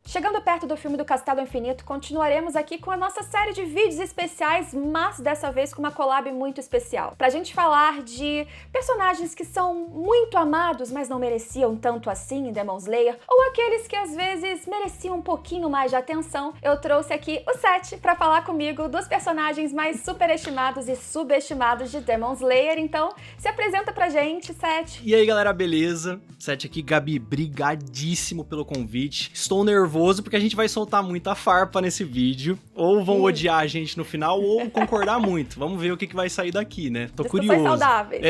Chegando perto do filme do Castelo Infinito, continuaremos aqui com a nossa série de vídeos especiais, mas dessa vez com uma collab muito especial. Pra gente falar de personagens que são muito amados, mas não mereciam tanto assim em Demon Slayer, ou aqueles que às vezes mereciam um pouquinho mais de atenção, eu trouxe aqui o Seth pra falar comigo dos personagens mais superestimados e subestimados de Demon Slayer. Então, se apresenta pra gente, Seth. E aí, galera, beleza? Seth aqui, Gabi, brigadíssimo pelo convite. Estou nervoso porque a gente vai soltar muita farpa nesse vídeo. Ou vão odiar a gente no final, ou concordar muito. Vamos ver o que vai sair daqui, né? Tô curioso. Saudáveis.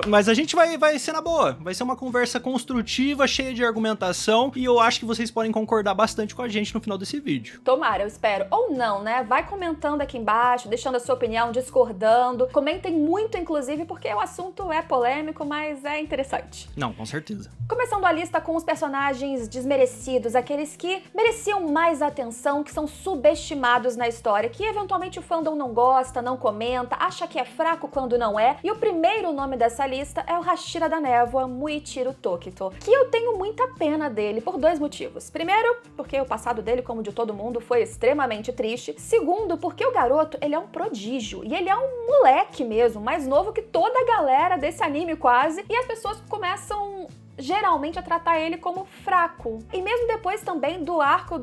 Mas a gente vai ser na boa. Vai ser uma conversa construtiva, cheia de argumentação. E eu acho que vocês podem concordar bastante com a gente no final desse vídeo. Tomara, eu espero. Ou não, né? Vai comentando aqui embaixo, deixando a sua opinião, discordando. Comentem muito, inclusive, porque o assunto é polêmico, mas é interessante. Não, com certeza. Começando a lista com os personagens desmerecidos, aqueles que mereciam mais atenção, que são subestimados na história, que eventualmente o fandom não gosta, não comenta, acha que é fraco quando não é. E o primeiro nome dessa lista é o Hashira da Névoa, Muichiro Tokito, que eu tenho muita pena dele por dois motivos. Primeiro, porque o passado dele, como de todo mundo, foi extremamente triste. Segundo, porque o garoto, ele é um prodígio, e ele é um moleque mesmo, mais novo que toda a galera desse anime quase, e as pessoas começam geralmente a tratar ele como fraco. E mesmo depois também do arco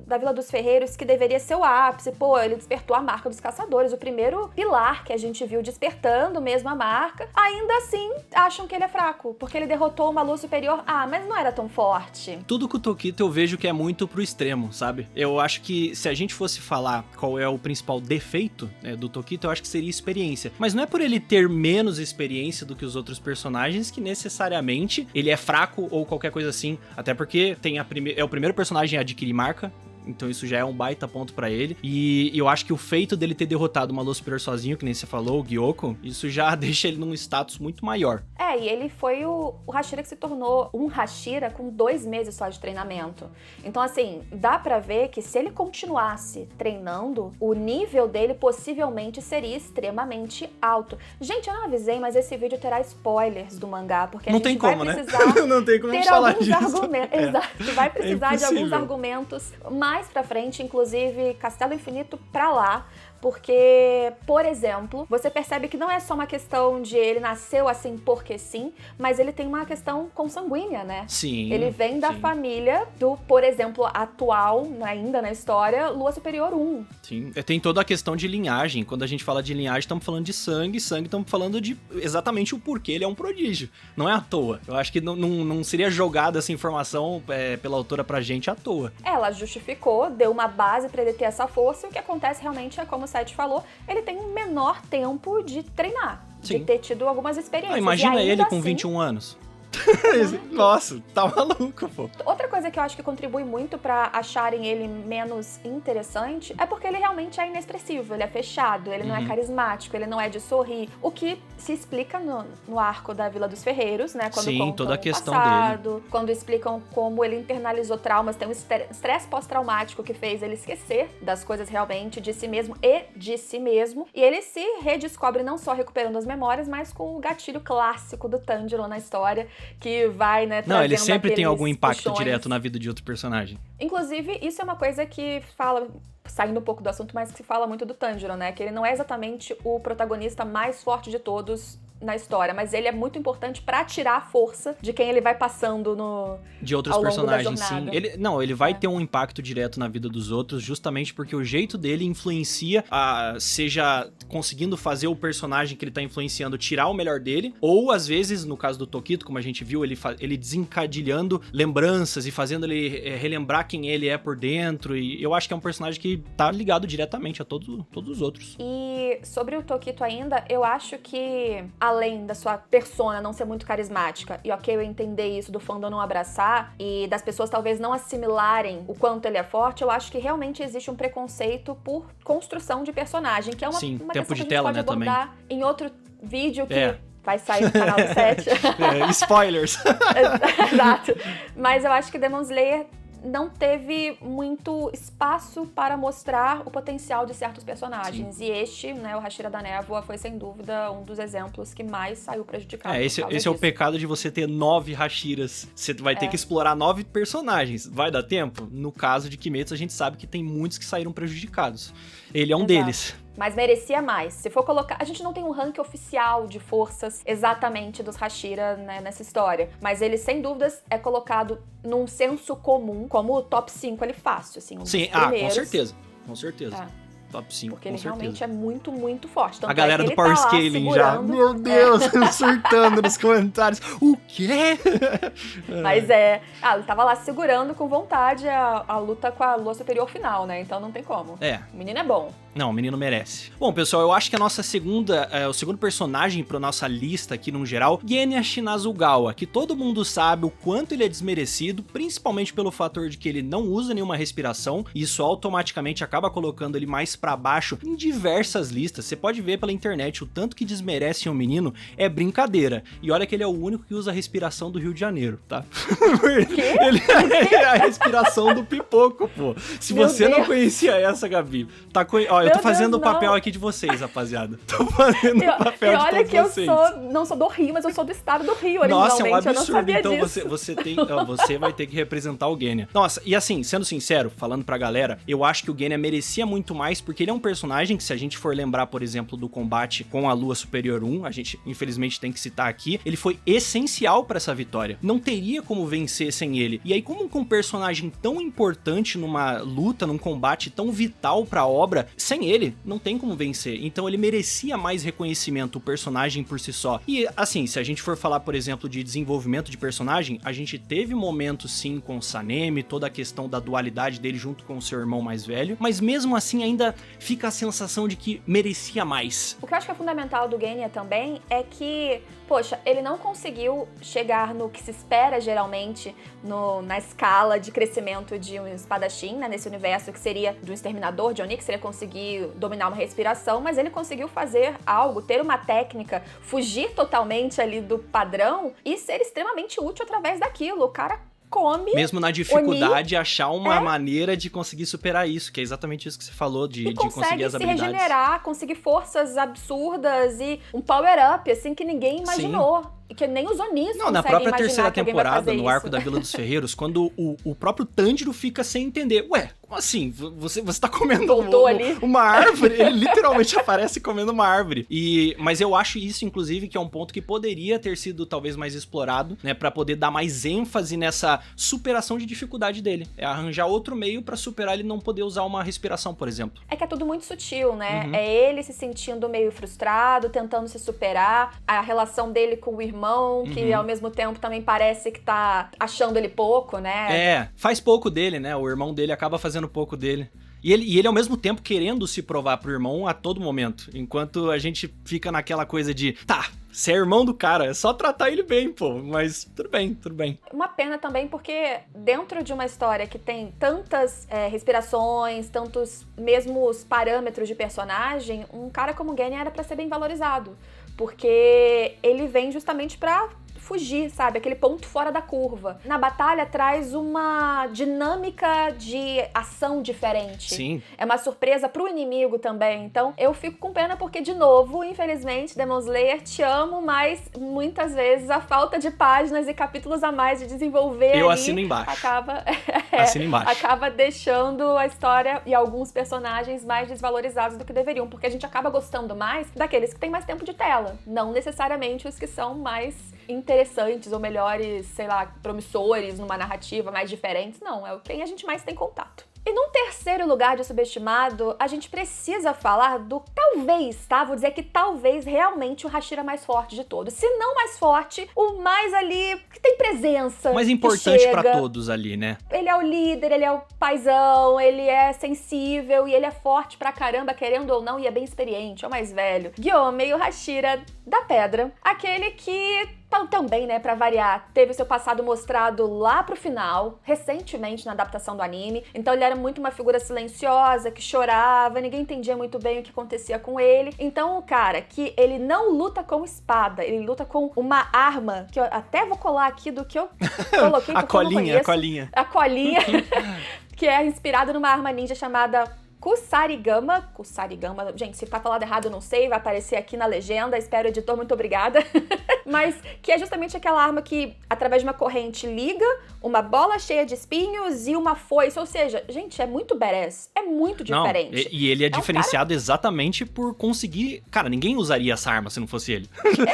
da Vila dos Ferreiros, que deveria ser o ápice, pô, ele despertou a marca dos caçadores, o primeiro pilar que a gente viu despertando mesmo a marca, ainda assim acham que ele é fraco, porque ele derrotou uma lua superior, mas não era tão forte. Tudo com o Tokito eu vejo que é muito pro extremo, sabe? Eu acho que se a gente fosse falar qual é o principal defeito, né, do Tokito, eu acho que seria experiência. Mas não é por ele ter menos experiência do que os outros personagens que necessariamente ele é fraco ou qualquer coisa assim, até porque tem é o primeiro personagem a adquirir marca, então isso já é um baita ponto pra ele, e eu acho que o feito dele ter derrotado uma lua superior sozinho, que nem você falou, o Gyoko, isso já deixa ele num status muito maior. E ele foi o Hashira que se tornou um Hashira com 2 meses só de treinamento. Então assim, dá pra ver que se ele continuasse treinando, o nível dele possivelmente seria extremamente alto. Gente, eu não avisei, mas esse vídeo terá spoilers do mangá, porque não a gente tem como, vai né? precisar não tem como ter falar alguns disso. argumentos. Exato, vai precisar de alguns impossível. argumentos mais pra frente, inclusive Castelo Infinito pra lá, porque, por exemplo, você percebe que não é só uma questão de ele nasceu assim porque sim, mas ele tem uma questão consanguínea, né? Sim. Ele vem da família do, por exemplo, atual, ainda na história, Lua Superior 1. Sim, tem toda a questão de linhagem. Quando a gente fala de linhagem, estamos falando de sangue, estamos falando de exatamente o porquê ele é um prodígio. Não é à toa. Eu acho que não seria jogada essa informação pela autora pra gente à toa. Ela justificou, deu uma base pra ele ter essa força, e o que acontece realmente é, como o Seth falou, ele tem um menor tempo de treinar, Sim. de ter tido algumas experiências. Imagina ele com assim, 21 anos. Nossa, tá maluco, pô. Outra coisa que eu acho que contribui muito pra acharem ele menos interessante é porque ele realmente é inexpressivo, ele é fechado, ele não é carismático, ele não é de sorrir, o que se explica no arco da Vila dos Ferreiros, né? Quando Sim, contam toda a questão o passado, dele. quando explicam como ele internalizou traumas, tem um estresse pós-traumático que fez ele esquecer das coisas realmente, de si mesmo, e ele se redescobre não só recuperando as memórias, mas com o gatilho clássico do Tanjiro na história, que vai, né, Não, ele sempre tem aqueles algum impacto puxões. direto na vida de outro personagem. Inclusive, isso é uma coisa que fala, saindo um pouco do assunto, mas que se fala muito do Tanjiro, né? Que ele não é exatamente o protagonista mais forte de todos na história, mas ele é muito importante pra tirar a força de quem ele vai passando de outros ao longo personagens, da sim. jornada. Ele vai ter um impacto direto na vida dos outros, justamente porque o jeito dele influencia, seja conseguindo fazer o personagem que ele tá influenciando tirar o melhor dele, ou às vezes, no caso do Tokito, como a gente viu, ele desencadilhando lembranças e fazendo ele relembrar quem ele é por dentro, e eu acho que é um personagem que tá ligado diretamente a todos os outros. E sobre o Tokito ainda, eu acho que, além da sua persona não ser muito carismática, e ok, eu entender isso do fandom não abraçar, e das pessoas talvez não assimilarem o quanto ele é forte, eu acho que realmente existe um preconceito por construção de personagem, que é uma Sim, questão tempo que a de gente tela, pode né, abordar em outro vídeo que vai sair no canal do 7. Spoilers! Exato. Mas eu acho que Demon Slayer não teve muito espaço para mostrar o potencial de certos personagens. Sim. E este, né, o Hashira da Névoa, foi sem dúvida um dos exemplos que mais saiu prejudicado. Esse é o pecado de você ter 9 Hashiras. Você vai ter que explorar 9 personagens. Vai dar tempo? No caso de Kimetsu, a gente sabe que tem muitos que saíram prejudicados. Ele é um deles. Mas merecia mais. Se for colocar... A gente não tem um ranking oficial de forças exatamente dos Hashira, né, nessa história. Mas ele, sem dúvidas, é colocado num senso comum, como o top 5 ali fácil, assim. Sim, com certeza. Com certeza. Top 5, porque ele realmente é muito, muito forte. Tanto a galera do Power Scaling já, meu Deus, surtando nos comentários. O quê? Mas ele tava lá segurando com vontade a luta com a Lua Superior final, né? Então não tem como. O menino é bom. Não, o menino merece. Bom, pessoal, eu acho que a nossa o segundo personagem pra nossa lista aqui no geral, Genya Shinazugawa, que todo mundo sabe o quanto ele é desmerecido, principalmente pelo fator de que ele não usa nenhuma respiração, e isso automaticamente acaba colocando ele mais pra baixo em diversas listas. Você pode ver pela internet o tanto que desmerecem o menino, é brincadeira. E olha que ele é o único que usa a respiração do Rio de Janeiro, tá? Ele é a respiração do pipoco, pô. Se você não conhecia essa, Gabi, tá eu tô fazendo o papel aqui de vocês, rapaziada. Tô fazendo o papel de olha todos que vocês. Eu não sou do Rio, mas eu sou do estado do Rio, originalmente. Nossa, é um absurdo. Eu não sabia então disso. você vai ter que representar o Genya. Nossa, e assim, sendo sincero, falando pra galera, eu acho que o Genya merecia muito mais, porque ele é um personagem que, se a gente for lembrar, por exemplo, do combate com a Lua Superior 1, a gente infelizmente tem que citar aqui, ele foi essencial pra essa vitória. Não teria como vencer sem ele. E aí, como com um personagem tão importante numa luta, num combate tão vital pra obra, sem ele, não tem como vencer. Então ele merecia mais reconhecimento, o personagem por si só. E assim, se a gente for falar, por exemplo, de desenvolvimento de personagem, a gente teve momentos sim com o Sanemi, toda a questão da dualidade dele junto com o seu irmão mais velho, mas mesmo assim ainda fica a sensação de que merecia mais. O que eu acho que é fundamental do Genya também é que, poxa, ele não conseguiu chegar no que se espera geralmente na escala de crescimento de um espadachim, né, nesse universo que seria do exterminador de Oni, que seria conseguir dominar uma respiração, mas ele conseguiu fazer algo, ter uma técnica, fugir totalmente ali do padrão e ser extremamente útil através daquilo. O cara come. Mesmo na dificuldade, achar uma maneira de conseguir superar isso, que é exatamente isso que você falou, de conseguir as habilidades. Consegue se regenerar, conseguir forças absurdas e um power-up, assim, que ninguém imaginou. Sim. E que nem os Onis não, na própria terceira temporada, no arco da Vila dos Ferreiros, quando o próprio Tanjiro fica sem entender. Ué, como assim? Você tá comendo uma árvore? Ele literalmente aparece comendo uma árvore. Mas eu acho isso, inclusive, que é um ponto que poderia ter sido talvez mais explorado, né? Pra poder dar mais ênfase nessa superação de dificuldade dele. É arranjar outro meio pra superar ele não poder usar uma respiração, por exemplo. É que é tudo muito sutil, né? É ele se sentindo meio frustrado, tentando se superar, a relação dele com o irmão, que ao mesmo tempo também parece que tá achando ele pouco, né? Faz pouco dele, né? O irmão dele acaba fazendo pouco dele. E ele ao mesmo tempo querendo se provar pro irmão a todo momento. Enquanto a gente fica naquela coisa de, você é irmão do cara, é só tratar ele bem, pô. Mas tudo bem, tudo bem. Uma pena também porque dentro de uma história que tem tantas respirações, tantos mesmos parâmetros de personagem, um cara como o Genya era pra ser bem valorizado. Porque ele vem justamente pra fugir, sabe? Aquele ponto fora da curva. Na batalha traz uma dinâmica de ação diferente. Sim. É uma surpresa pro inimigo também. Então, eu fico com pena porque, de novo, infelizmente, Demon Slayer, te amo, mas muitas vezes a falta de páginas e capítulos a mais de desenvolver eu assino embaixo. Assino embaixo. Acaba deixando a história e alguns personagens mais desvalorizados do que deveriam, porque a gente acaba gostando mais daqueles que têm mais tempo de tela, não necessariamente os que são mais interessantes ou melhores, sei lá, promissores numa narrativa, mais diferentes. Não, é quem a gente mais tem contato. E num terceiro lugar de subestimado, a gente precisa falar do talvez, tá? Vou dizer que talvez realmente o Hashira mais forte de todos. Se não mais forte, o mais ali que tem presença. Mais importante pra todos ali, né? Ele é o líder, ele é o paizão, ele é sensível e ele é forte pra caramba, querendo ou não, e é bem experiente, é o mais velho. Gyomei, o Hashira da Pedra. Aquele que também, né, pra variar, teve seu passado mostrado lá pro final, recentemente na adaptação do anime. Então ele era muito uma figura silenciosa, que chorava, ninguém entendia muito bem o que acontecia com ele. Então o cara que ele não luta com espada, ele luta com uma arma, que eu até vou colar aqui do que eu coloquei, a colinha, a colinha, que é inspirada numa arma ninja chamada Kusarigama, gente, se tá falado errado eu não sei, vai aparecer aqui na legenda, espero, editor, muito obrigada. Mas que é justamente aquela arma que, através de uma corrente, liga uma bola cheia de espinhos e uma foice, ou seja, gente, é muito badass, é muito diferente. Não, e ele é diferenciado exatamente por conseguir... Cara, ninguém usaria essa arma se não fosse ele.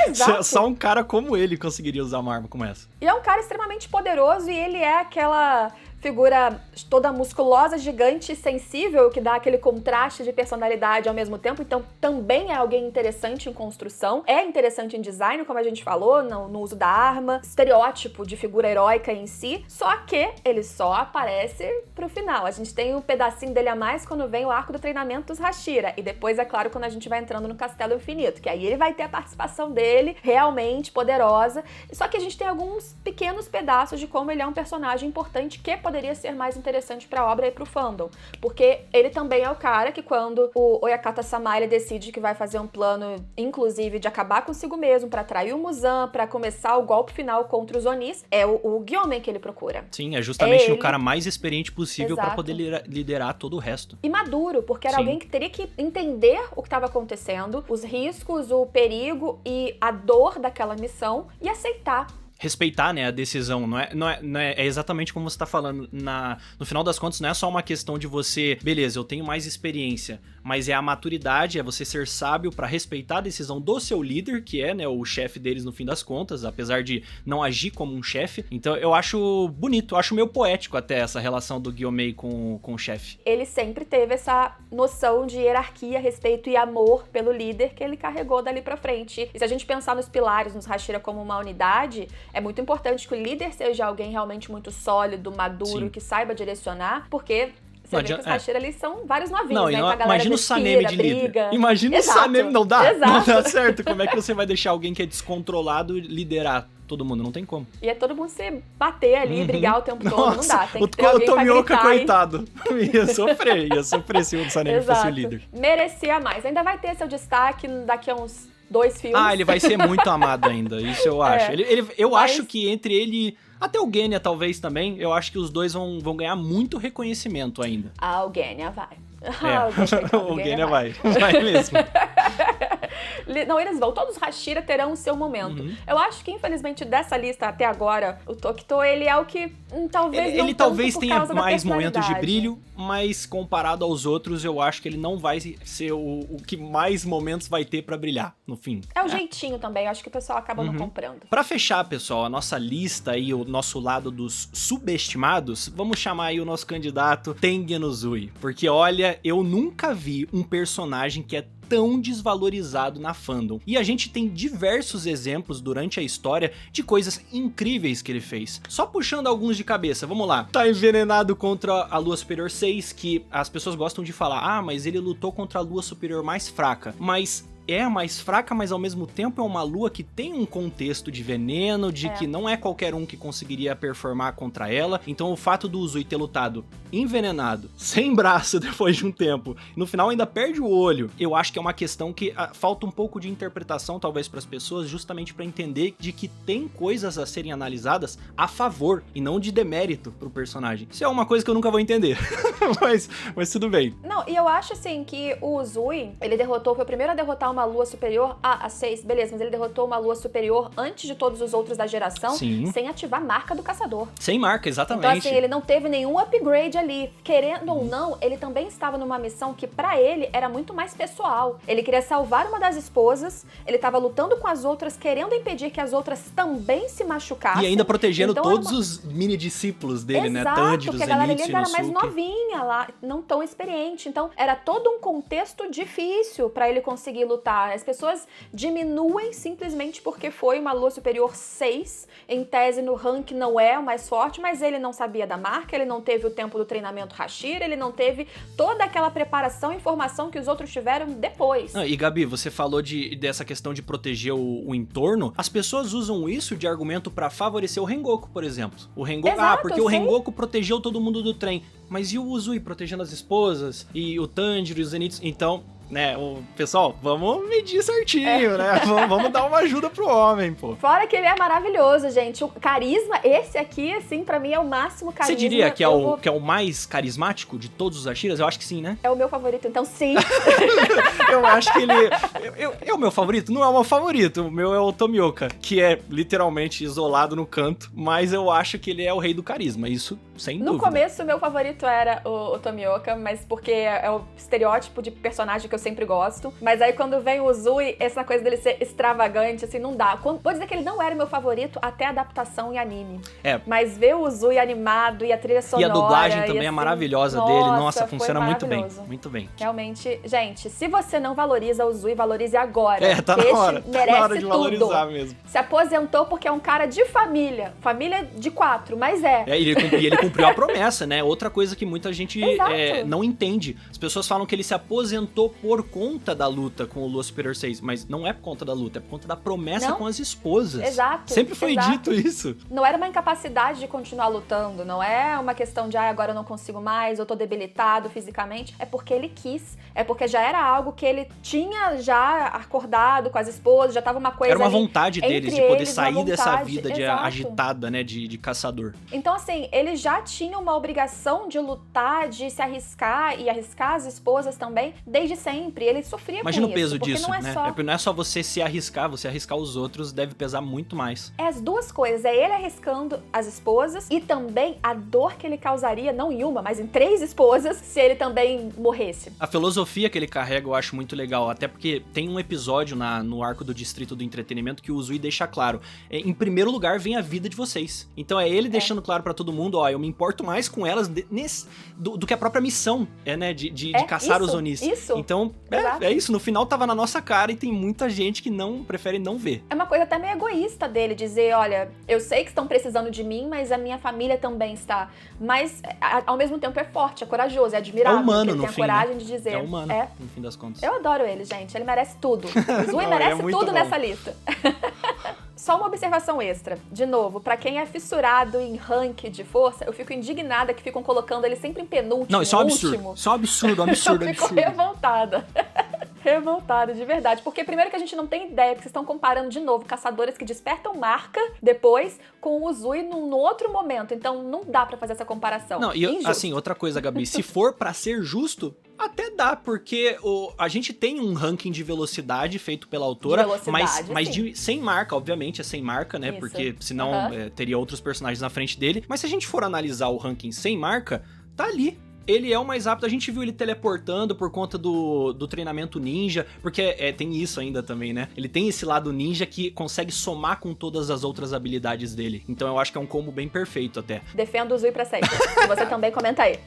Exato. Só um cara como ele conseguiria usar uma arma como essa. E é um cara extremamente poderoso e ele é aquela figura toda musculosa, gigante, sensível, que dá aquele contraste de personalidade ao mesmo tempo, então também é alguém interessante em construção, é interessante em design, como a gente falou, no uso da arma, estereótipo de figura heróica em si, só que ele só aparece pro final. A gente tem um pedacinho dele a mais quando vem o arco do treinamento dos Hashira, e depois, é claro, quando a gente vai entrando no Castelo Infinito, que aí ele vai ter a participação dele, realmente poderosa, só que a gente tem alguns pequenos pedaços de como ele é um personagem importante que poderia ser mais interessante pra obra e pro fandom. Porque ele também é o cara que, quando o Oyakata-sama ele decide que vai fazer um plano, inclusive, de acabar consigo mesmo, pra atrair o Muzan, pra começar o golpe final contra os Onis, é o Gyomei que ele procura. Sim, é justamente o cara mais experiente possível pra poder liderar todo o resto. E maduro, porque era alguém que teria que entender o que estava acontecendo, os riscos, o perigo e a dor daquela missão e aceitar. Respeitar, né, a decisão, é exatamente como você tá falando, no final das contas não é só uma questão de você, beleza, eu tenho mais experiência, mas é a maturidade, é você ser sábio pra respeitar a decisão do seu líder, que é, né, o chefe deles no fim das contas, apesar de não agir como um chefe. Então eu acho bonito, eu acho meio poético até essa relação do Gyomei com o chefe. Ele sempre teve essa noção de hierarquia, respeito e amor pelo líder que ele carregou dali pra frente. E se a gente pensar nos pilares, nos Hashira como uma unidade, é muito importante que o líder seja alguém realmente muito sólido, maduro, que saiba direcionar, porque você vê que os Hashira ali são vários novinhos, né? Então a galera imagina o Sanemi de líder. Imagina o Sanemi, não dá certo. Como é que você vai deixar alguém que é descontrolado liderar todo mundo? Não tem como. E é todo mundo se bater ali, brigar o tempo todo, não dá. Tem que ter o alguém pra Tomioka, gritar, coitado. Ia sofrer se o Sanemi fosse o líder. Merecia mais. Ainda vai ter seu destaque daqui a uns 2 filmes. Ele vai ser muito amado ainda, isso eu acho. Eu acho que entre ele, até o Genya talvez também, eu acho que os dois vão ganhar muito reconhecimento ainda. O Genya vai. O Genya vai mesmo. Não, eles vão. Todos os Hashira terão o seu momento. Eu acho que, infelizmente, dessa lista até agora, o Tokito, ele é o que talvez ele talvez tenha mais momentos de brilho, mas comparado aos outros, eu acho que ele não vai ser o que mais momentos vai ter pra brilhar, no fim. É o jeitinho também, eu acho que o pessoal acaba não comprando. Pra fechar, pessoal, a nossa lista e o nosso lado dos subestimados, vamos chamar aí o nosso candidato Tengen Uzui, porque olha, eu nunca vi um personagem que é tão desvalorizado na fandom. E a gente tem diversos exemplos durante a história de coisas incríveis que ele fez. Só puxando alguns de cabeça, vamos lá. Tá envenenado contra a Lua Superior 6, que as pessoas gostam de falar, mas ele lutou contra a Lua Superior mais fraca. Mas é a mais fraca, mas ao mesmo tempo é uma lua que tem um contexto de veneno, de que não é qualquer um que conseguiria performar contra ela. Então o fato do Uzui ter lutado envenenado, sem braço depois de um tempo, no final ainda perde o olho, eu acho que é uma questão que falta um pouco de interpretação talvez para as pessoas, justamente para entender de que tem coisas a serem analisadas a favor e não de demérito pro personagem. Isso é uma coisa que eu nunca vou entender, mas tudo bem. Não, e eu acho assim que o Uzui, ele foi o primeiro a derrotar uma lua superior a 6, beleza, mas ele derrotou uma lua superior antes de todos os outros da geração, sem ativar a marca do caçador. Sem marca, exatamente. Então assim, ele não teve nenhum upgrade ali. Querendo ou não, ele também estava numa missão que pra ele era muito mais pessoal. Ele queria salvar uma das esposas, ele estava lutando com as outras, querendo impedir que as outras também se machucassem. E ainda protegendo então, todos os mini discípulos dele, exato, né? Tanjiro, porque a galera ali Zenitsu, era mais Inosuke. novinha. tinha lá, não tão experiente. Então, era todo um contexto difícil pra ele conseguir lutar. As pessoas diminuem simplesmente porque foi uma lua superior 6. Em tese, no ranking não é o mais forte, mas ele não sabia da marca, ele não teve o tempo do treinamento Hashira, ele não teve toda aquela preparação e informação que os outros tiveram depois. E Gabi, você falou dessa questão de proteger o entorno. As pessoas usam isso de argumento pra favorecer o Rengoku, por exemplo. O Rengoku, Exato, porque o Rengoku protegeu todo mundo do trem. Mas e o Uzui protegendo as esposas? E o Tanjiro e os Zenitsu? Então, né, pessoal, vamos medir certinho, né? Vamos dar uma ajuda pro homem, pô. Fora que ele é maravilhoso, gente. O carisma, esse aqui, assim, pra mim é o máximo carisma. Você diria que é o mais carismático de todos os Hashiras? Eu acho que sim, né? É o meu favorito, então sim. Eu acho que ele... É o meu favorito? Não é o meu favorito. O meu é o Tomioka, que é literalmente isolado no canto, mas eu acho que ele é o rei do carisma, isso sem dúvida. No começo, o meu favorito era o Tomioka, mas porque é o estereótipo de personagem que eu sempre gosto. Mas aí quando vem o Uzui, essa coisa dele ser extravagante, assim, não dá. Vou dizer que ele não era meu favorito até a adaptação em anime. Mas ver o Uzui animado e a trilha sonora... E a dublagem também assim, é maravilhosa dele. Nossa, funciona muito bem. Muito bem. Realmente, gente, se você não valoriza o Uzui, valorize agora. Tá na hora. Merece tá na hora de tudo. valorizar mesmo. Se aposentou porque é um cara de família. Família de 4, mas ele cumpriu a promessa, né? Outra coisa que muita gente não entende. As pessoas falam que ele se aposentou por conta da luta com o Lua Superior 6, mas não é por conta da luta, é por conta da promessa com as esposas. Exato. Sempre foi dito isso. Não era uma incapacidade de continuar lutando, não é uma questão de agora eu não consigo mais, eu tô debilitado fisicamente. É porque ele quis, é porque já era algo que ele tinha já acordado com as esposas, já tava uma coisa. Era uma vontade deles de poder sair dessa vida Exato. agitada, né, de caçador. Então, assim, ele já tinha uma obrigação de lutar, de se arriscar e arriscar as esposas também, desde sempre. Ele sofria Imagina com o peso isso, disso, não é né? só... Não é só você se arriscar, você arriscar os outros deve pesar muito mais. É as duas coisas, é ele arriscando as esposas e também a dor que ele causaria, não em uma, mas em 3 esposas, se ele também morresse. A filosofia que ele carrega eu acho muito legal, até porque tem um episódio no arco do Distrito do Entretenimento que o Uzui deixa claro, em primeiro lugar vem a vida de vocês. Então é ele deixando claro pra todo mundo, eu me importo mais com elas do que a própria missão, né, de caçar os Onis. Isso. Então, é isso, no final tava na nossa cara e tem muita gente que prefere não ver. É uma coisa até meio egoísta dele, dizer, olha, eu sei que estão precisando de mim, mas a minha família também está. Mas, ao mesmo tempo, é forte, é corajoso, é admirável. É humano, que ele no tem a fim, coragem né? de dizer. É humano, no fim das contas. Eu adoro ele, gente, ele merece tudo. O Zui merece tudo bom nessa lista. Só uma observação extra. De novo, pra quem é fissurado em rank de força, eu fico indignada que ficam colocando ele sempre em penúltimo. Não, isso é um absurdo. Isso é um absurdo, absurdo. Eu fico revoltada. Revoltada, de verdade. Porque primeiro que a gente não tem ideia, porque vocês estão comparando de novo caçadores que despertam marca depois com o Uzui num outro momento. Então não dá pra fazer essa comparação. Não, e assim, outra coisa, Gabi, se for pra ser justo, até dá, porque a gente tem um ranking de velocidade feito pela autora, mas sem marca, obviamente, é sem marca, né? Isso. Porque senão teria outros personagens na frente dele. Mas se a gente for analisar o ranking sem marca, tá ali. Ele é o mais rápido, a gente viu ele teleportando por conta do treinamento ninja, porque tem isso ainda também, né? Ele tem esse lado ninja que consegue somar com todas as outras habilidades dele. Então eu acho que é um combo bem perfeito até. Defendo o Zui pra sempre. Você também comenta aí.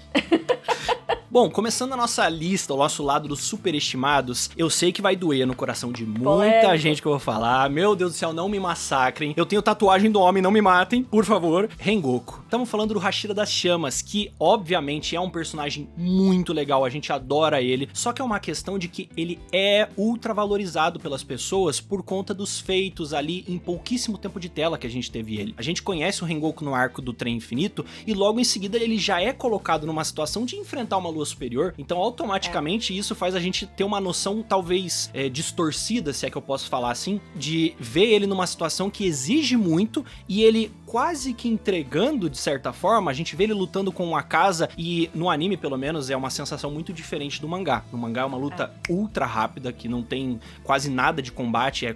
Bom, começando a nossa lista, o nosso lado dos superestimados, eu sei que vai doer no coração de muita gente que eu vou falar. Meu Deus do céu, não me massacrem. Eu tenho tatuagem do homem, não me matem, por favor. Rengoku. Estamos falando do Hashira das Chamas, que obviamente é um personagem muito legal, a gente adora ele, só que é uma questão de que ele é ultra valorizado pelas pessoas por conta dos feitos ali em pouquíssimo tempo de tela que a gente teve ele. A gente conhece o Rengoku no arco do Trem Infinito e logo em seguida ele já é colocado numa situação de enfrentar uma lua superior, então automaticamente isso faz a gente ter uma noção talvez distorcida, se é que eu posso falar assim, de ver ele numa situação que exige muito e ele quase que entregando de certa forma. A gente vê ele lutando com uma casa e no anime pelo menos é uma sensação muito diferente do mangá. No mangá é uma luta ultra rápida, que não tem quase nada de combate,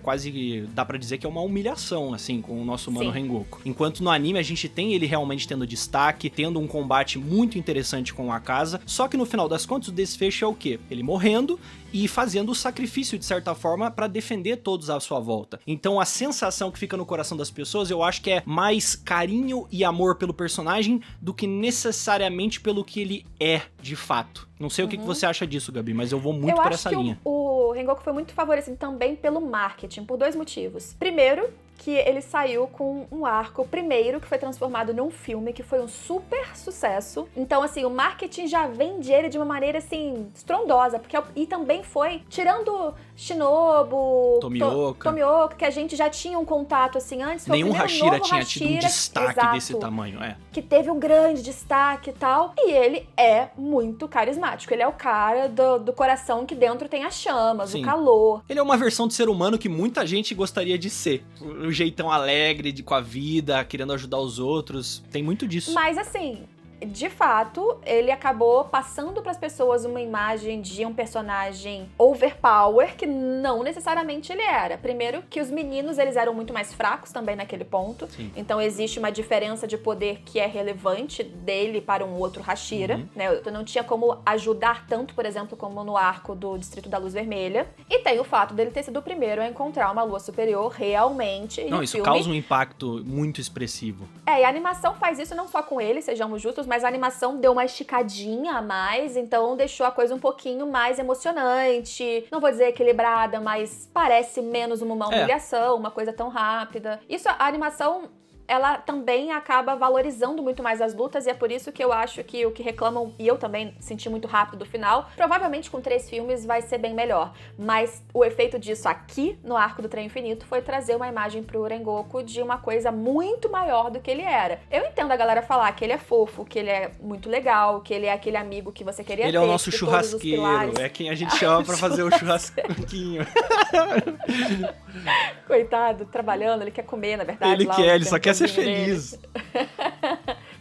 dá pra dizer que é uma humilhação assim com o nosso mano Rengoku. Enquanto no anime a gente tem ele realmente tendo destaque, tendo um combate muito interessante com a casa, só que no final das contas o desfecho é o quê? Ele morrendo e fazendo o sacrifício de certa forma pra defender todos à sua volta. Então a sensação que fica no coração das pessoas eu acho que é mais mais carinho e amor pelo personagem do que necessariamente pelo que ele é de fato. Não sei o que você acha disso, Gabi, mas eu vou muito por essa linha. O Rengoku foi muito favorecido também pelo marketing, por 2 motivos. Primeiro, que ele saiu com um arco primeiro que foi transformado num filme que foi um super sucesso. Então, assim, o marketing já vende ele de uma maneira, assim, estrondosa. E também foi, tirando Shinobu, Tomioka, que a gente já tinha um contato, assim, antes. Foi nenhum Hashira tinha tido um destaque desse tamanho, que teve um grande destaque e tal. E ele é muito carismático. Ele é o cara do coração que dentro tem as chamas, o calor. Ele é uma versão de ser humano que muita gente gostaria de ser. O jeitão alegre com a vida, querendo ajudar os outros. Tem muito disso. Mas assim, de fato, ele acabou passando para as pessoas uma imagem de um personagem overpower que não necessariamente ele era. Primeiro, que os meninos, eles eram muito mais fracos também naquele ponto. Sim. Então existe uma diferença de poder que é relevante dele para um outro Hashira, né? Tu não tinha como ajudar tanto, por exemplo, como no arco do Distrito da Luz Vermelha. E tem o fato dele ter sido o primeiro a encontrar uma lua superior realmente. Não, isso causa um impacto muito expressivo. E a animação faz isso não só com ele, sejamos justos, mas a animação deu uma esticadinha a mais, então deixou a coisa um pouquinho mais emocionante. Não vou dizer equilibrada, mas parece menos uma humilhação, uma coisa tão rápida. Isso, a animação, ela também acaba valorizando muito mais as lutas, e é por isso que eu acho que o que reclamam, e eu também senti muito rápido do final, provavelmente com 3 filmes vai ser bem melhor. Mas o efeito disso aqui, no arco do Trem Infinito, foi trazer uma imagem pro Rengoku de uma coisa muito maior do que ele era. Eu entendo a galera falar que ele é fofo, que ele é muito legal, que ele é aquele amigo que você queria ter. Ele é o nosso churrasqueiro, é quem a gente chama pra fazer o churrasquinho. Coitado, trabalhando, ele quer comer, na verdade. Ele só quer ser feliz.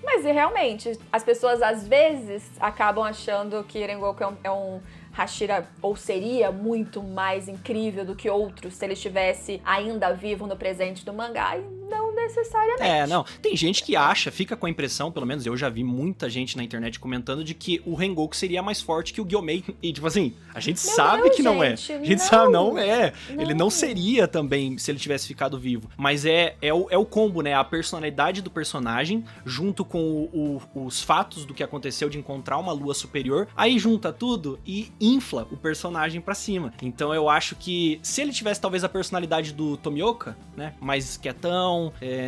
Mas e realmente, as pessoas às vezes acabam achando que Rengoku é um Hashira, ou seria muito mais incrível do que outros se ele estivesse ainda vivo no presente do mangá, e não necessariamente. Não. Tem gente que acha, fica com a impressão, pelo menos eu já vi muita gente na internet comentando, de que o Rengoku seria mais forte que o Gyomei. E tipo assim, a gente sabe que não é. A gente sabe, não é. Ele não seria também se ele tivesse ficado vivo. Mas é o combo, né? A personalidade do personagem, junto com os fatos do que aconteceu de encontrar uma lua superior, aí junta tudo e infla o personagem pra cima. Então eu acho que se ele tivesse talvez a personalidade do Tomioka, né, mais quietão,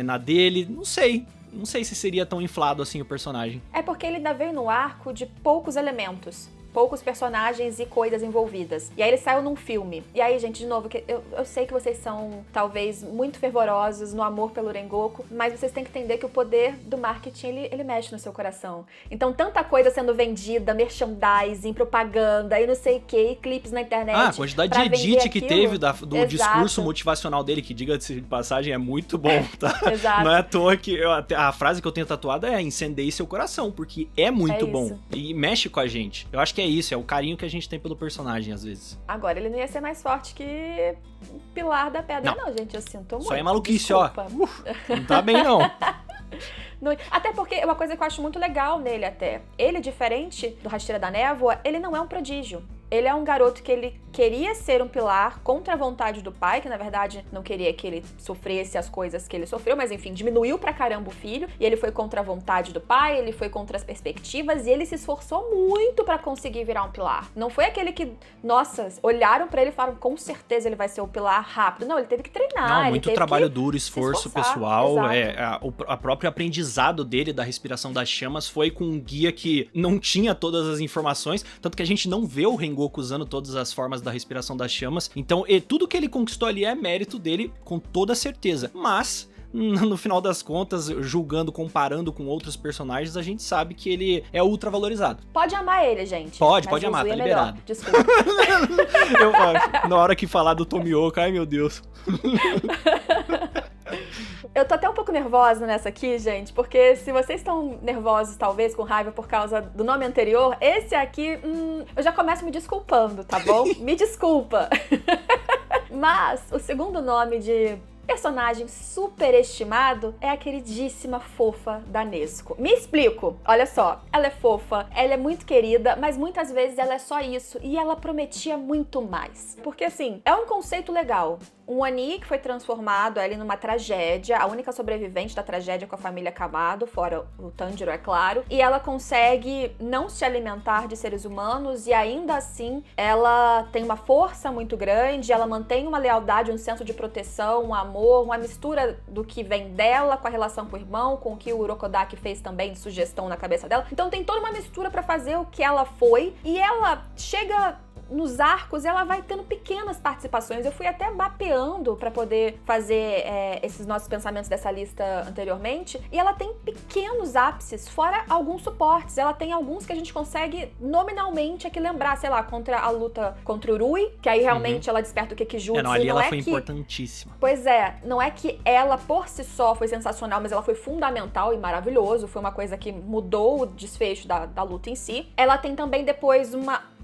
na dele, não sei se seria tão inflado assim o personagem. É porque ele ainda veio no arco de poucos elementos, poucos personagens e coisas envolvidas. E aí ele saiu num filme. E aí, gente, de novo, eu sei que vocês são, talvez, muito fervorosos no amor pelo Rengoku, mas vocês têm que entender que o poder do marketing, ele mexe no seu coração. Então, tanta coisa sendo vendida, merchandising, propaganda e não sei o que, clipes na internet. A quantidade de edit que teve do discurso motivacional dele, que, diga-se de passagem, é muito bom, tá? Exato. Não é à toa que a frase que eu tenho tatuada é incendeie seu coração, porque é muito bom. E mexe com a gente. Eu acho que é isso, é o carinho que a gente tem pelo personagem, às vezes. Agora, ele não ia ser mais forte que Pilar da Pedra, não gente, eu sinto muito. Só é maluquice, desculpa. Não tá bem, não. Até porque é uma coisa que eu acho muito legal nele até. Ele, diferente do Hashira da Névoa, ele não é um prodígio. Ele é um garoto que ele queria ser um pilar contra a vontade do pai, que na verdade não queria que ele sofresse as coisas que ele sofreu, mas enfim, diminuiu pra caramba o filho, e ele foi contra a vontade do pai, ele foi contra as perspectivas, e ele se esforçou muito pra conseguir virar um pilar. Não foi aquele que, nossa, olharam pra ele e falaram, com certeza ele vai ser o pilar rápido. Não, ele teve que treinar. Não, muito trabalho duro, esforço pessoal, a próprio aprendizado dele da respiração das chamas foi com um guia que não tinha todas as informações, tanto que a gente não vê o Rengoku usando todas as formas da respiração das chamas. Então, tudo que ele conquistou ali é mérito dele, com toda certeza. Mas, no final das contas, julgando, comparando com outros personagens, a gente sabe que ele é ultra valorizado. Pode amar ele, gente. Pode amar, tá liberado. Desculpa. Na hora que falar do Tomioka, ai meu Deus. Eu tô até um pouco nervosa nessa aqui, gente, porque se vocês estão nervosos, talvez, com raiva por causa do nome anterior, esse aqui, eu já começo me desculpando, tá bom? Me desculpa. Mas o segundo nome de personagem superestimado é a queridíssima fofa da Nezuko. Me explico. Olha só, ela é fofa, ela é muito querida, mas muitas vezes ela é só isso e ela prometia muito mais. Porque assim, é um conceito legal. Um Oni que foi transformado ali numa tragédia, a única sobrevivente da tragédia com a família Kamado, fora o Tanjiro, é claro, e ela consegue não se alimentar de seres humanos e ainda assim ela tem uma força muito grande, ela mantém uma lealdade, um senso de proteção, um amor, uma mistura do que vem dela com a relação com o irmão, com o que o Urokodaki fez também de sugestão na cabeça dela. Então tem toda uma mistura pra fazer o que ela foi, e ela chega nos arcos, ela vai tendo pequenas participações. Eu fui até mapeando pra poder fazer esses nossos pensamentos dessa lista anteriormente, e ela tem pequenos ápices, fora alguns suportes. Ela tem alguns que a gente consegue nominalmente aqui lembrar, sei lá, contra a luta contra o Rui, que aí realmente ela desperta o Kekijutsu. Não, ali ela foi importantíssima. Pois é, não é que ela por si só foi sensacional, mas ela foi fundamental e maravilhoso, foi uma coisa que mudou o desfecho da luta em si. Ela tem também depois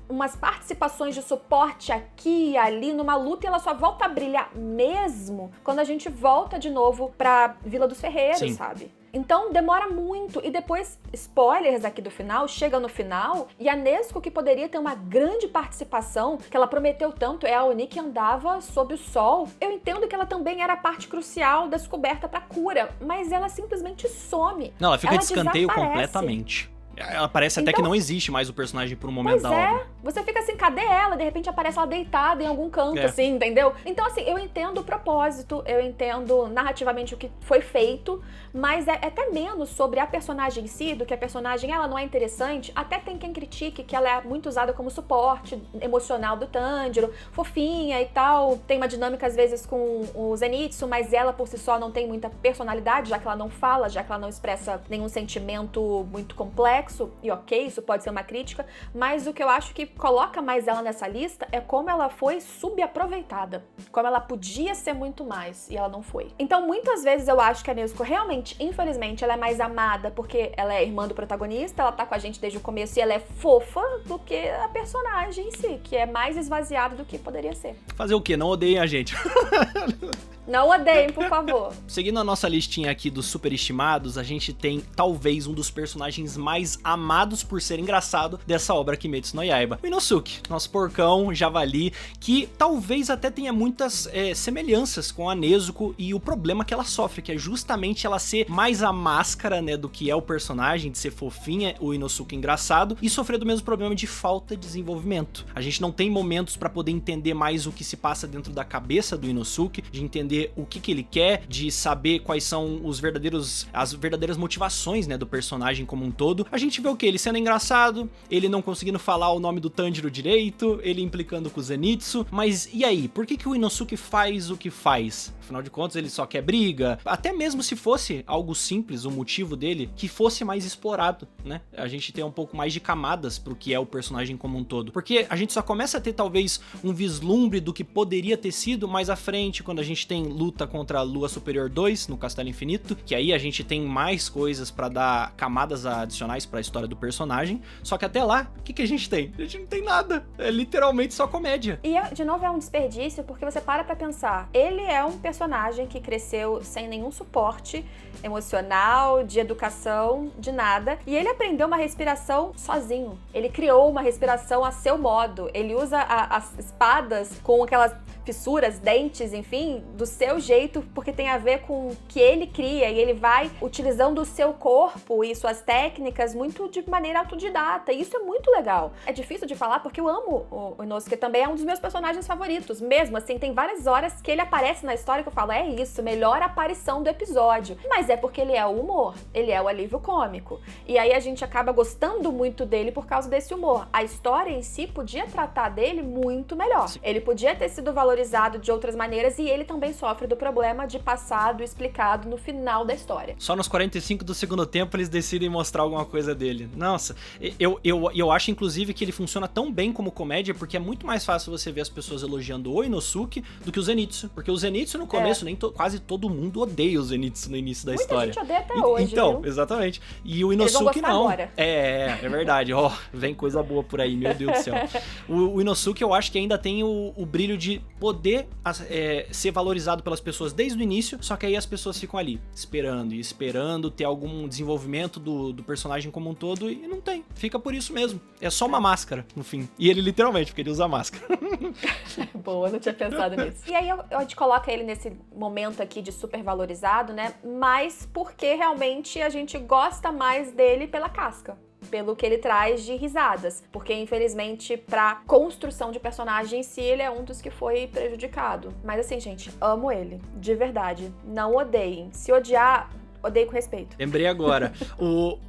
umas participações de suporte aqui e ali numa luta, e ela só volta a brilhar mesmo quando a gente volta de novo pra Vila dos Ferreiros, Sim. sabe? Então demora muito, e depois, spoilers aqui do final, chega no final, e a Nezuko, que poderia ter uma grande participação, que ela prometeu tanto, é a Oni que andava sob o sol. Eu entendo que ela também era a parte crucial da descoberta pra cura, mas ela simplesmente some. Não, ela fica de escanteio desaparece. completamente. Ela parece até Então, que não existe mais o personagem por um momento da Pois é, obra. você fica assim, cadê ela? De repente aparece ela deitada em algum canto, assim, entendeu? Então, assim, eu entendo o propósito, eu entendo narrativamente o que foi feito, mas é até menos sobre a personagem em si, do que a personagem, ela não é interessante. Até tem quem critique que ela é muito usada como suporte emocional do Tanjiro, fofinha e tal, tem uma dinâmica às vezes com o Zenitsu, mas ela por si só não tem muita personalidade, já que ela não fala, já que ela não expressa nenhum sentimento muito complexo. E ok, isso pode ser uma crítica, mas o que eu acho que coloca mais ela nessa lista é como ela foi subaproveitada, como ela podia ser muito mais e ela não foi. Então muitas vezes eu acho que a Nezuko realmente, infelizmente, ela é mais amada porque ela é irmã do protagonista, ela tá com a gente desde o começo e ela é fofa, do que a personagem em si, que é mais esvaziada do que poderia ser. Fazer o quê? Não odeiem a gente. Não odeiem, por favor. Seguindo a nossa listinha aqui dos superestimados, a gente tem talvez um dos personagens mais amados por ser engraçado dessa obra Kimetsu no Yaiba, o Inosuke, nosso porcão, javali, que talvez até tenha muitas semelhanças com a Nezuko e o problema que ela sofre, que é justamente ela ser mais a máscara, né, do que é o personagem, de ser fofinha, o Inosuke engraçado, e sofrer do mesmo problema de falta de desenvolvimento. A gente não tem momentos pra poder entender mais o que se passa dentro da cabeça do Inosuke, de entender o que ele quer, de saber quais são as verdadeiras motivações, né, do personagem como um todo. A gente vê o que? Ele sendo engraçado, ele não conseguindo falar o nome do Tanjiro direito, ele implicando com o Zenitsu, mas e aí? Por que o Inosuke faz o que faz? Afinal de contas, ele só quer briga. Até mesmo se fosse algo simples, o motivo dele, que fosse mais explorado, né? A gente tem um pouco mais de camadas pro que é o personagem como um todo. Porque a gente só começa a ter talvez um vislumbre do que poderia ter sido mais à frente, quando a gente tem luta contra a Lua Superior 2 no Castelo Infinito, que aí a gente tem mais coisas pra dar camadas adicionais pra história do personagem. Só que até lá, o que a gente tem? A gente não tem nada. É literalmente só comédia. E, de novo, é um desperdício, porque você para pra pensar. Ele é um personagem que cresceu sem nenhum suporte emocional, de educação, de nada. E ele aprendeu uma respiração sozinho. Ele criou uma respiração a seu modo. Ele usa as espadas com aquelas fissuras, dentes, enfim, do seu jeito, porque tem a ver com o que ele cria, e ele vai utilizando o seu corpo e suas técnicas muito de maneira autodidata, e isso é muito legal. É difícil de falar porque eu amo o Inosuke, também é um dos meus personagens favoritos, mesmo assim, tem várias horas que ele aparece na história que eu falo, é isso, melhor aparição do episódio, mas é porque ele é o humor, ele é o alívio cômico, e aí a gente acaba gostando muito dele por causa desse humor. A história em si podia tratar dele muito melhor, ele podia ter sido valorizado de outras maneiras, e ele também sofre do problema de passado explicado no final da história. Só nos 45 do segundo tempo eles decidem mostrar alguma coisa dele. Nossa, eu acho inclusive que ele funciona tão bem como comédia, porque é muito mais fácil você ver as pessoas elogiando o Inosuke do que o Zenitsu, porque o Zenitsu no começo quase todo mundo odeia o Zenitsu no início da história. Muita gente odeia até hoje, então, viu? Exatamente. E o Inosuke não. Agora. É verdade. Ó, vem coisa boa por aí, meu Deus do céu. O Inosuke eu acho que ainda tem o brilho de poder ser valorizado enfatizado pelas pessoas desde o início, só que aí as pessoas ficam ali, esperando e esperando ter algum desenvolvimento do personagem como um todo, e não tem. Fica por isso mesmo. É só uma máscara, no fim. E ele literalmente, porque ele usa máscara. Boa, não tinha pensado nisso. E aí a gente coloca ele nesse momento aqui de super valorizado, né? Mas porque realmente a gente gosta mais dele pela casca. Pelo que ele traz de risadas. Porque, infelizmente, pra construção de personagem em si, ele é um dos que foi prejudicado. Mas assim, gente, amo ele. De verdade. Não odeiem. Se odiar, odeio com respeito. Lembrei agora,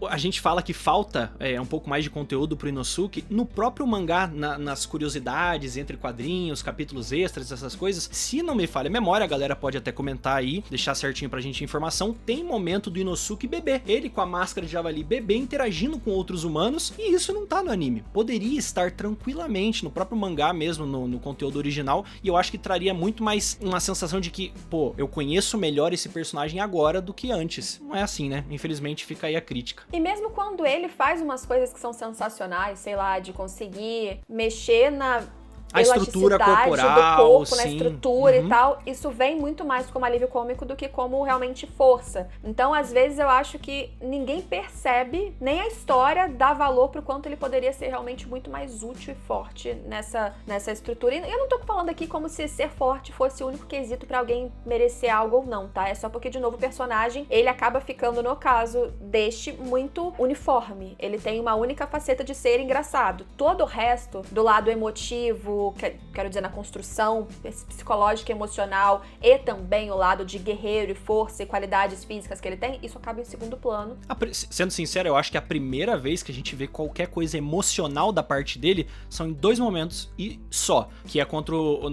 a gente fala que falta um pouco mais de conteúdo pro Inosuke no próprio mangá, nas curiosidades, entre quadrinhos, capítulos extras, essas coisas. Se não me falha a memória, a galera pode até comentar aí, deixar certinho pra gente a informação, tem momento do Inosuke bebê, ele com a máscara de javali bebê interagindo com outros humanos, e isso não tá no anime. Poderia estar tranquilamente no próprio mangá mesmo, no conteúdo original, e eu acho que traria muito mais uma sensação de que, pô, eu conheço melhor esse personagem agora do que antes. Não é assim, né? Infelizmente fica aí a crítica. E mesmo quando ele faz umas coisas que são sensacionais, sei lá, de conseguir mexer na a estrutura corporal, do corpo, sim. Na estrutura e tal, isso vem muito mais como alívio cômico do que como realmente força. Então, às vezes, eu acho que ninguém percebe, nem a história dá valor pro quanto ele poderia ser realmente muito mais útil e forte nessa estrutura. E eu não tô falando aqui como se ser forte fosse o único quesito pra alguém merecer algo ou não, tá? É só porque, de novo, o personagem, ele acaba ficando, no caso deste, muito uniforme. Ele tem uma única faceta de ser engraçado. Todo o resto, do lado emotivo, quero dizer, na construção psicológica e emocional, e também o lado de guerreiro e força e qualidades físicas que ele tem, isso acaba em segundo plano. Sendo sincero, eu acho que a primeira vez que a gente vê qualquer coisa emocional da parte dele são em 2 momentos e só, que é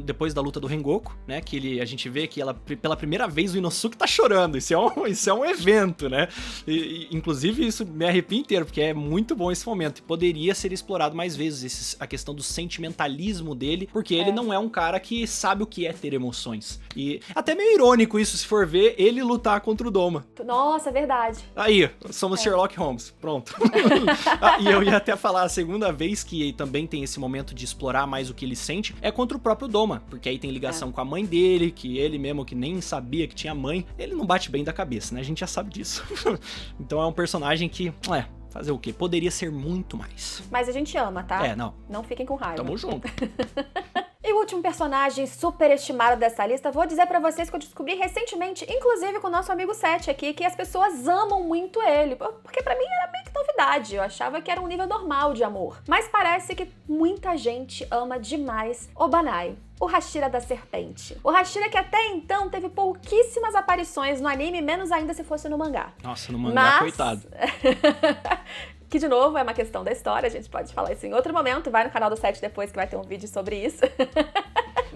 depois da luta do Rengoku, né, que a gente vê que pela primeira vez o Inosuke tá chorando, isso é um evento, né, inclusive isso me arrepia inteiro, porque é muito bom esse momento, e poderia ser explorado mais vezes, a questão do sentimentalismo dele, porque ele não é um cara que sabe o que é ter emoções. E até meio irônico isso, se for ver, ele lutar contra o Doma. Nossa, é verdade. Aí, somos Sherlock Holmes, pronto. E eu ia até falar, a segunda vez que também tem esse momento de explorar mais o que ele sente, é contra o próprio Doma, porque aí tem ligação com a mãe dele, que ele mesmo que nem sabia que tinha mãe, ele não bate bem da cabeça, né? A gente já sabe disso. Então é um personagem que, fazer o quê? Poderia ser muito mais. Mas a gente ama, tá? Não. Não fiquem com raiva. Tamo junto. E o último personagem superestimado dessa lista, vou dizer pra vocês que eu descobri recentemente, inclusive com o nosso amigo Seth aqui, que as pessoas amam muito ele, porque pra mim era meio que novidade, eu achava que era um nível normal de amor. Mas parece que muita gente ama demais Obanai, o Hashira da Serpente. O Hashira que até então teve pouquíssimas aparições no anime, menos ainda se fosse no mangá. Nossa, no mangá, coitado. Que, de novo, é uma questão da história, a gente pode falar isso em outro momento, vai no canal do Seth depois que vai ter um vídeo sobre isso.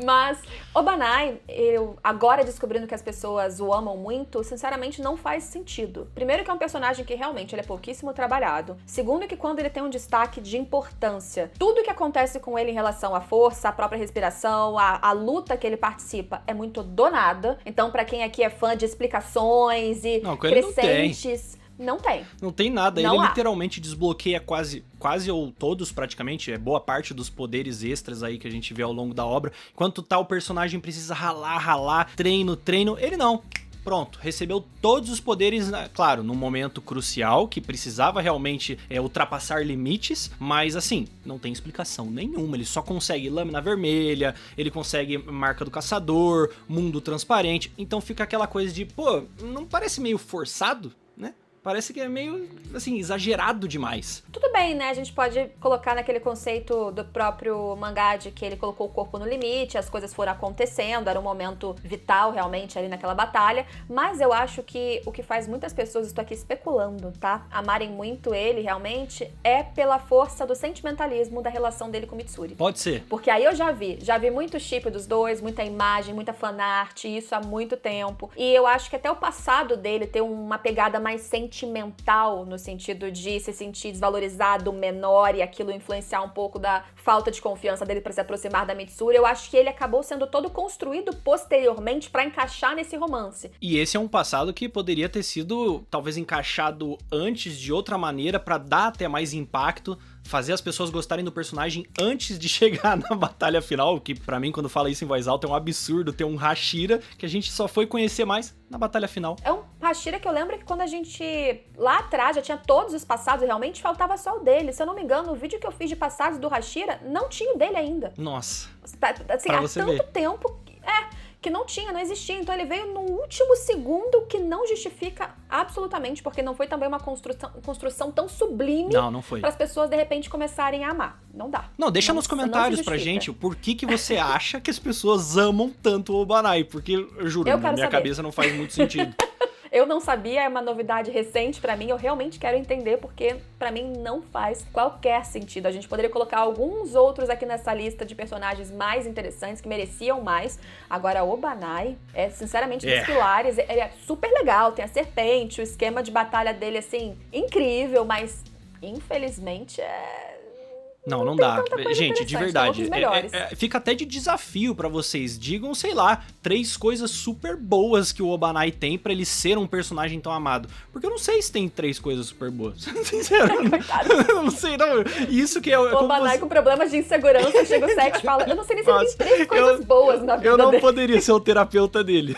Mas Obanai, eu agora descobrindo que as pessoas o amam muito, sinceramente não faz sentido. Primeiro que é um personagem que realmente ele é pouquíssimo trabalhado. Segundo que quando ele tem um destaque de importância, tudo que acontece com ele em relação à força, à própria respiração, à luta que ele participa é muito do nada. Então, pra quem aqui é fã de explicações e crescentes... Não tem. Não tem nada. Não ele há. Literalmente desbloqueia quase ou todos praticamente, boa parte dos poderes extras aí que a gente vê ao longo da obra. Enquanto tal personagem precisa ralar, treino, ele não. Pronto, recebeu todos os poderes, claro, num momento crucial, que precisava realmente ultrapassar limites, mas assim, não tem explicação nenhuma, ele só consegue lâmina vermelha, ele consegue marca do caçador, mundo transparente, então fica aquela coisa de, pô, não parece meio forçado, né? Parece que é meio, assim, exagerado demais. Tudo bem, né? A gente pode colocar naquele conceito do próprio mangá de que ele colocou o corpo no limite, as coisas foram acontecendo, era um momento vital realmente ali naquela batalha, mas eu acho que o que faz muitas pessoas, estou aqui especulando, tá? Amarem muito ele realmente é pela força do sentimentalismo da relação dele com Mitsuri. Pode ser. Porque aí eu já vi muito chip dos dois, muita imagem, muita fanart, isso há muito tempo. E eu acho que até o passado dele ter uma pegada mais sentimental sentimental, no sentido de se sentir desvalorizado, menor, e aquilo influenciar um pouco da falta de confiança dele pra se aproximar da Mitsuru, eu acho que ele acabou sendo todo construído posteriormente pra encaixar nesse romance. E esse é um passado que poderia ter sido, talvez, encaixado antes de outra maneira pra dar até mais impacto, fazer as pessoas gostarem do personagem antes de chegar na batalha final, que pra mim, quando fala isso em voz alta, é um absurdo ter um Hashira que a gente só foi conhecer mais na batalha final. É um Hashira que eu lembro que quando a gente, lá atrás, já tinha todos os passados, realmente faltava só o dele. Se eu não me engano, o vídeo que eu fiz de passados do Hashira, não tinha o dele ainda. Nossa, assim, pra há você tanto ver. tempo que não tinha, não existia. Então ele veio no último segundo, que não justifica absolutamente, porque não foi também uma construção tão sublime Não foi. para as pessoas de repente começarem a amar. Não dá. Não, deixa nos comentários pra gente o porquê que você acha que as pessoas amam tanto o Obanai, porque eu juro, na minha cabeça não faz muito sentido. Eu não sabia, é uma novidade recente pra mim, eu realmente quero entender, porque pra mim não faz qualquer sentido. A gente poderia colocar alguns outros aqui nessa lista de personagens mais interessantes, que mereciam mais. Agora, o Obanai é, sinceramente, dos pilares, ele é super legal, tem a serpente, o esquema de batalha dele, assim, incrível, mas, infelizmente, Não dá. Gente, de interessante, verdade, melhores. fica até de desafio pra vocês. Digam, sei lá, 3 coisas super boas que o Obanai tem pra ele ser um personagem tão amado. Porque eu não sei se tem 3 coisas super boas. Sincero. Eu não sei, não. Isso que é... O Obanai com problemas de insegurança, chega o Seth e fala, eu não sei nem se ele tem 3 coisas boas na vida Eu não dele. poderia ser o terapeuta dele.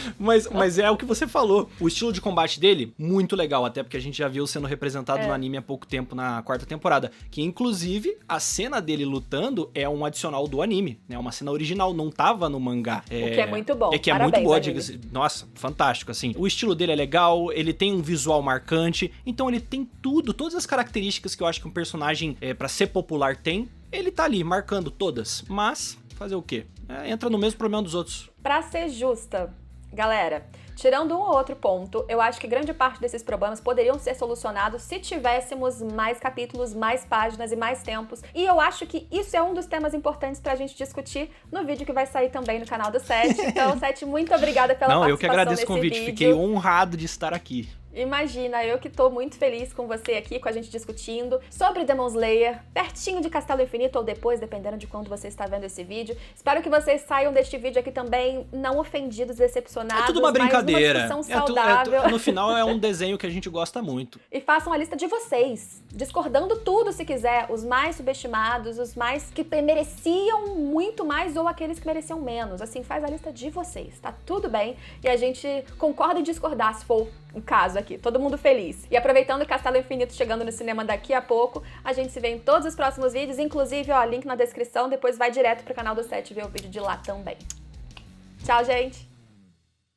mas é o que você falou. O estilo de combate dele, muito legal. Até porque a gente já viu sendo representado no anime há pouco tempo, na 4ª temporada. Que, inclusive, a cena dele lutando é um adicional do anime, né? Uma cena original, não tava no mangá. O que é muito bom. É que é Parabéns, muito boa, anime. diga-se. Nossa, fantástico, assim. O estilo dele é legal, ele tem um visual marcante, então ele tem todas as características que eu acho que um personagem, pra ser popular, tem. Ele tá ali, marcando todas. Mas, fazer o quê? Entra no mesmo problema dos outros. Pra ser justa, galera, tirando um ou outro ponto, eu acho que grande parte desses problemas poderiam ser solucionados se tivéssemos mais capítulos, mais páginas e mais tempos. E eu acho que isso é um dos temas importantes pra gente discutir no vídeo que vai sair também no canal do Seth. Então, Seth, muito obrigada pela participação. Eu que agradeço o convite, vídeo. Fiquei honrado de estar aqui. Imagina, eu que tô muito feliz com você aqui, com a gente discutindo sobre Demon Slayer, pertinho de Castelo Infinito ou depois, dependendo de quando você está vendo esse vídeo. Espero que vocês saiam deste vídeo aqui também não ofendidos, decepcionados, É tudo uma brincadeira. Mas uma discussão saudável. No final é um desenho que a gente gosta muito. E façam a lista de vocês, discordando tudo se quiser, os mais subestimados, os mais que mereciam muito mais ou aqueles que mereciam menos. Assim, faz a lista de vocês, tá tudo bem? E a gente concorda em discordar, se for o caso aqui, todo mundo feliz. E aproveitando Castelo Infinito chegando no cinema daqui a pouco, a gente se vê em todos os próximos vídeos, inclusive, ó, link na descrição, depois vai direto pro canal do Seth ver o vídeo de lá também. Tchau, gente!